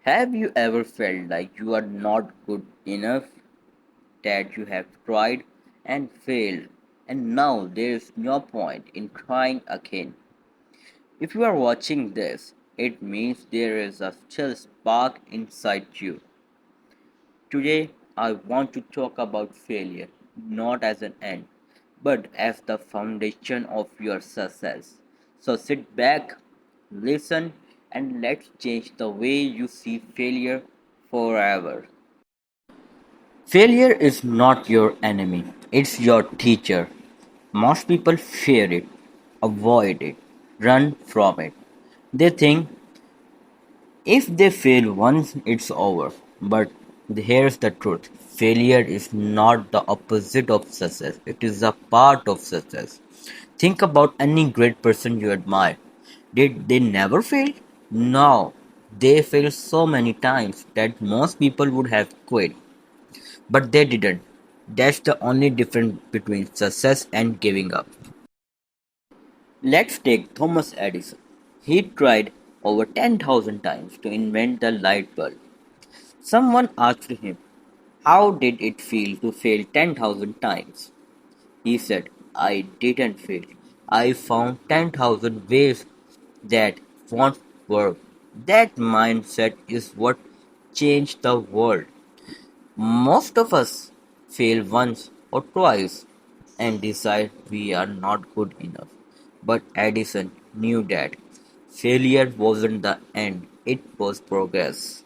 Have you ever felt like you are not good enough, that you have tried and failed, and now there is no point in trying again? If you are watching this, it means there is a still spark inside you. Today, I want to talk about failure not as an end, but as the foundation of your success. So sit back, listen, and let's change the way you see failure forever. Failure is not your enemy, it's your teacher. Most people fear it, avoid it, run from it. They think if they fail once, it's over. But here's the truth, failure is not the opposite of success, it is a part of success. Think about any great person you admire. Did they never fail? No. They failed so many times that most people would have quit. But they didn't. That's the only difference between success and giving up. Let's take Thomas Edison. He tried over 10,000 times to invent the light bulb. Someone asked him, how did it feel to fail 10,000 times? He said, I didn't fail. I found 10,000 ways that won't work. That mindset is what changed the world. Most of us fail once or twice and decide we are not good enough. But Edison knew that failure wasn't the end, it was progress.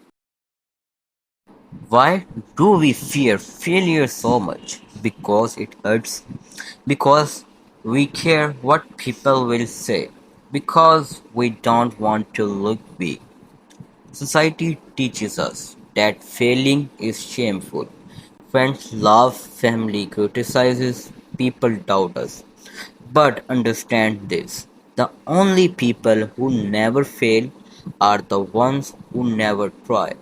Why do we fear failure so much? Because it hurts. Because we care what people will say. Because we don't want to look weak. Society teaches us that failing is shameful. Friends laugh, family criticizes, people doubt us. But understand this, the only people who never fail are the ones who never try.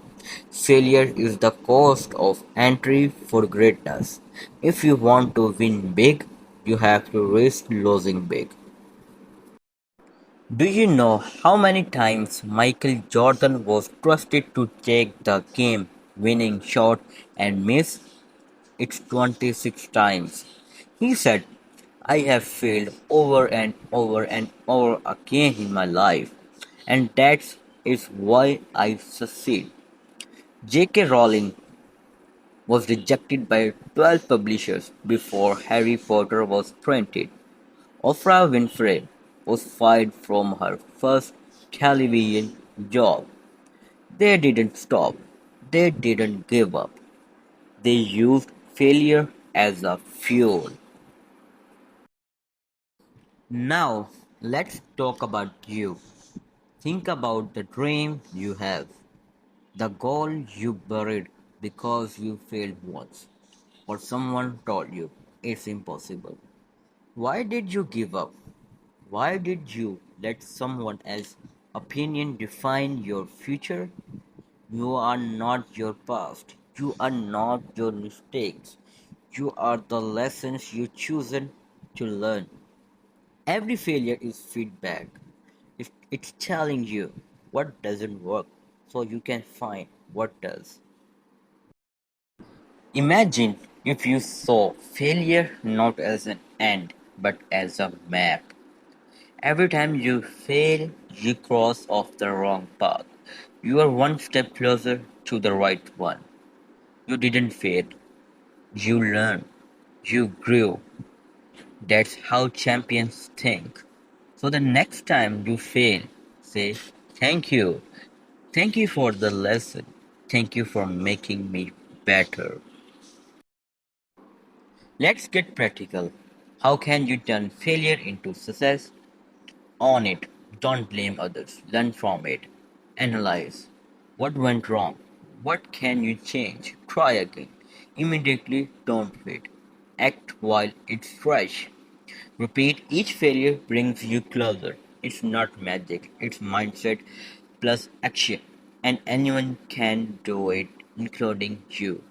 Failure is the cost of entry for greatness. If you want to win big, you have to risk losing big. Do you know how many times Michael Jordan was trusted to take the game winning shot and miss? It's 26 times. He said, I have failed over and over and over again in my life, and that is why I succeed. J.K. Rowling was rejected by 12 publishers before Harry Potter was printed. Oprah Winfrey was fired from her first television job. They didn't stop. They didn't give up. They used failure as a fuel. Now, let's talk about you. Think about the dream you have, the goal you buried because you failed once, or someone told you it's impossible. Why did you give up? Why did you let someone else's opinion define your future? You are not your past. You are not your mistakes. You are the lessons you chosen to learn. Every failure is feedback. It's telling you what doesn't work so you can find what does. Imagine if you saw failure not as an end but as a map. Every time you fail, you cross off the wrong path. You are one step closer to the right one. You didn't fail, you learned, you grew. That's how champions think. So the next time you fail, say, thank you. Thank you for the lesson. Thank you for making me better. Let's get practical. How can you turn failure into success? Own it. Don't blame others. Learn from it. Analyze. What went wrong? What can you change? Try again. Immediately don't wait. Act while it's fresh. Repeat, each failure brings you closer. It's not magic, it's mindset plus action. And anyone can do it, including you.